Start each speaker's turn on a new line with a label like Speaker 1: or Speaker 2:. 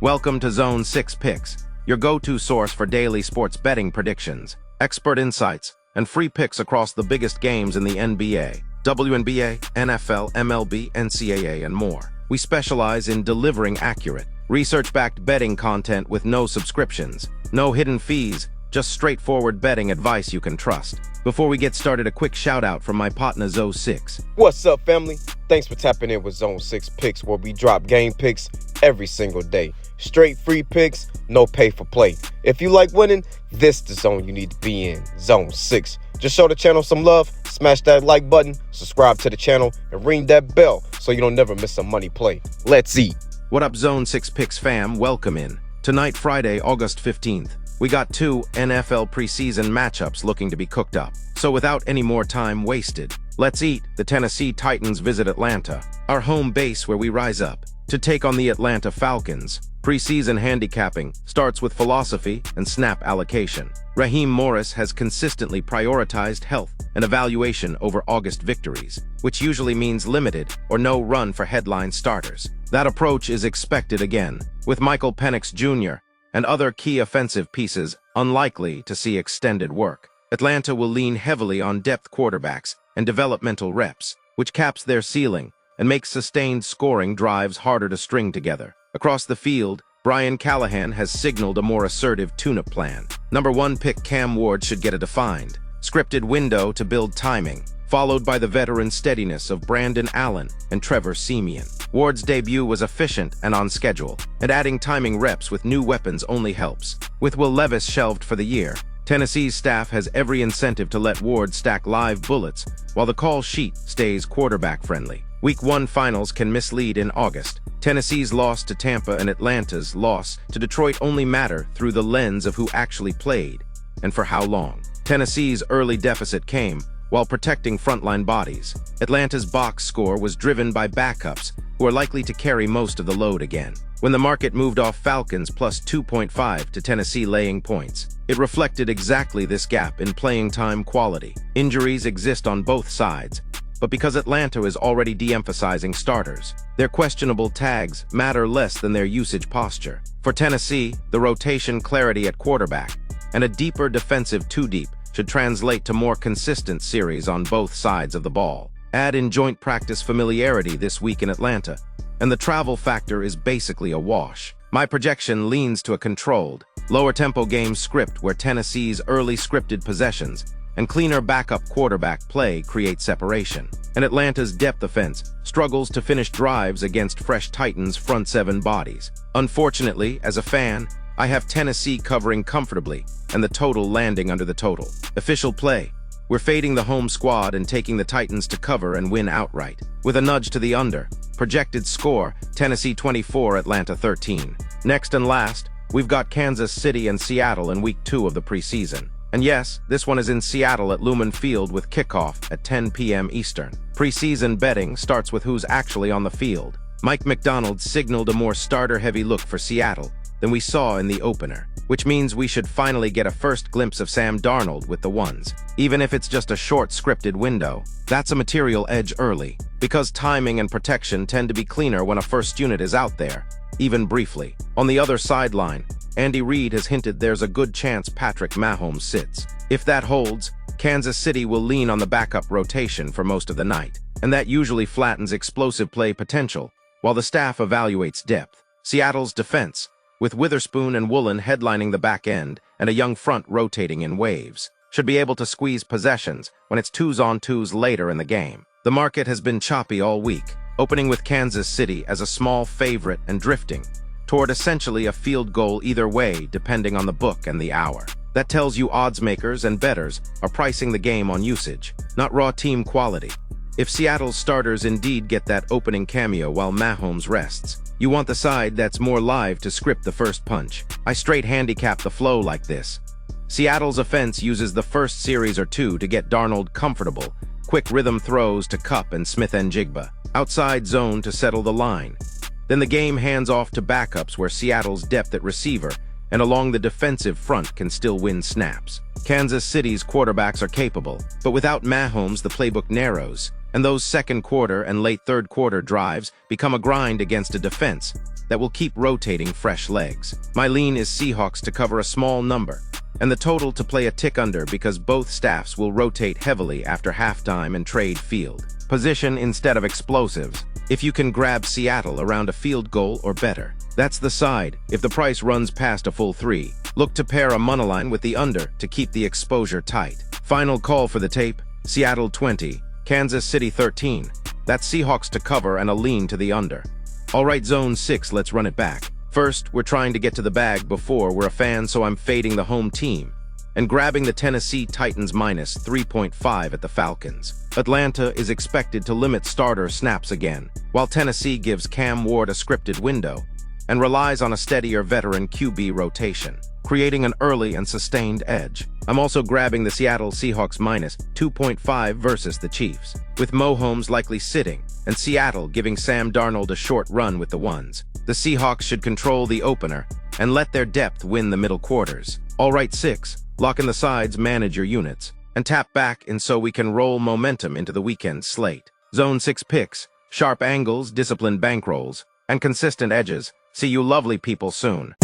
Speaker 1: Welcome to Zone 6 Picks, your go-to source for daily sports betting predictions, expert insights, and free picks across the biggest games in the NBA, WNBA, NFL, MLB, NCAA, and more. We specialize in delivering accurate, research-backed betting content with no subscriptions, no hidden fees, just straightforward betting advice you can trust. Before we get started, a quick shout-out from my partner Zone 6.
Speaker 2: What's up, family? Thanks for tapping in with Zone 6 Picks, where we drop game picks every single day. Straight free picks, no pay for play. If you like winning, this is the zone you need to be in, Zone 6. Just show the channel some love, smash that like button, subscribe to the channel, and ring that bell so you don't never miss a money play. Let's eat.
Speaker 1: What up, Zone 6 Picks fam? Welcome in. Tonight, Friday, August 15th, we got two NFL Preseason matchups looking to be cooked up. So without any more time wasted, let's eat. The Tennessee Titans visit Atlanta, our home base where we rise up, to take on the Atlanta Falcons. Preseason handicapping starts with philosophy and snap allocation. Raheem Morris has consistently prioritized health and evaluation over August victories, which usually means limited or no run for headline starters. That approach is expected again, with Michael Penix Jr. and other key offensive pieces unlikely to see extended work. Atlanta will lean heavily on depth quarterbacks and developmental reps, which caps their ceiling and makes sustained scoring drives harder to string together. Across the field, Brian Callahan has signaled a more assertive tune-up plan. Number 1 pick Cam Ward should get a defined, scripted window to build timing, followed by the veteran steadiness of Brandon Allen and Trevor Siemian. Ward's debut was efficient and on schedule, and adding timing reps with new weapons only helps. With Will Levis shelved for the year, Tennessee's staff has every incentive to let Ward stack live bullets, while the call sheet stays quarterback-friendly. Week 1 finals can mislead in August. Tennessee's loss to Tampa and Atlanta's loss to Detroit only matter through the lens of who actually played and for how long. Tennessee's early deficit came while protecting frontline bodies. Atlanta's box score was driven by backups who are likely to carry most of the load again. When the market moved off Falcons plus 2.5 to Tennessee laying points, it reflected exactly this gap in playing time quality. Injuries exist on both sides, but because Atlanta is already de-emphasizing starters, their questionable tags matter less than their usage posture. For Tennessee, the rotation clarity at quarterback and a deeper defensive two-deep should translate to more consistent series on both sides of the ball. Add in joint practice familiarity this week in Atlanta, and the travel factor is basically a wash. My projection leans to a controlled, lower-tempo game script where Tennessee's early scripted possessions and cleaner backup quarterback play create separation, and Atlanta's depth offense struggles to finish drives against fresh Titans' front seven bodies. Unfortunately, as a fan, I have Tennessee covering comfortably and the total landing under the total. Official play: we're fading the home squad and taking the Titans to cover and win outright, with a nudge to the under. Projected score: Tennessee 24, Atlanta 13. Next and last, we've got Kansas City and Seattle in Week 2 of the preseason. And yes, this one is in Seattle at Lumen Field with kickoff at 10 p.m. Eastern. Preseason betting starts with who's actually on the field. Mike McDonald signaled a more starter-heavy look for Seattle than we saw in the opener, which means we should finally get a first glimpse of Sam Darnold with the ones. Even if it's just a short scripted window, that's a material edge early, because timing and protection tend to be cleaner when a first unit is out there, even briefly. On the other sideline, Andy Reid has hinted there's a good chance Patrick Mahomes sits. If that holds, Kansas City will lean on the backup rotation for most of the night, and that usually flattens explosive play potential, while the staff evaluates depth. Seattle's defense, with Witherspoon and Woolen headlining the back end and a young front rotating in waves, should be able to squeeze possessions when it's 2-on-2s later in the game. The market has been choppy all week, opening with Kansas City as a small favorite and drifting toward essentially a field goal either way depending on the book and the hour. That tells you odds makers and bettors are pricing the game on usage, not raw team quality. If Seattle's starters indeed get that opening cameo while Mahomes rests, you want the side that's more live to script the first punch. I straight handicap the flow like this. Seattle's offense uses the first series or two to get Darnold comfortable, quick rhythm throws to Kupp and Smith-Njigba, outside zone to settle the line. Then the game hands off to backups where Seattle's depth at receiver and along the defensive front can still win snaps. Kansas City's quarterbacks are capable, but without Mahomes the playbook narrows, and those second quarter and late third quarter drives become a grind against a defense that will keep rotating fresh legs. My lean is Seahawks to cover a small number, and the total to play a tick under because both staffs will rotate heavily after halftime and trade field position instead of explosives. If you can grab Seattle around a field goal or better, that's the side. If the price runs past a full 3, look to pair a moneyline with the under to keep the exposure tight. Final call for the tape: Seattle 20, Kansas City 13. That's Seahawks to cover and a lean to the under. Alright, zone 6, let's run it back. First, we're trying to get to the bag before we're a fan, so I'm fading the home team and grabbing the Tennessee Titans minus 3.5 at the Falcons. Atlanta is expected to limit starter snaps again, while Tennessee gives Cam Ward a scripted window and relies on a steadier veteran QB rotation, creating an early and sustained edge. I'm also grabbing the Seattle Seahawks minus 2.5 versus the Chiefs, with Mahomes likely sitting and Seattle giving Sam Darnold a short run with the ones. The Seahawks should control the opener and let their depth win the middle quarters. Alright, 6. Lock in the sides, manage your units, and tap back in so we can roll momentum into the weekend slate. Zone 6 picks, sharp angles, disciplined bankrolls, and consistent edges. See you lovely people soon.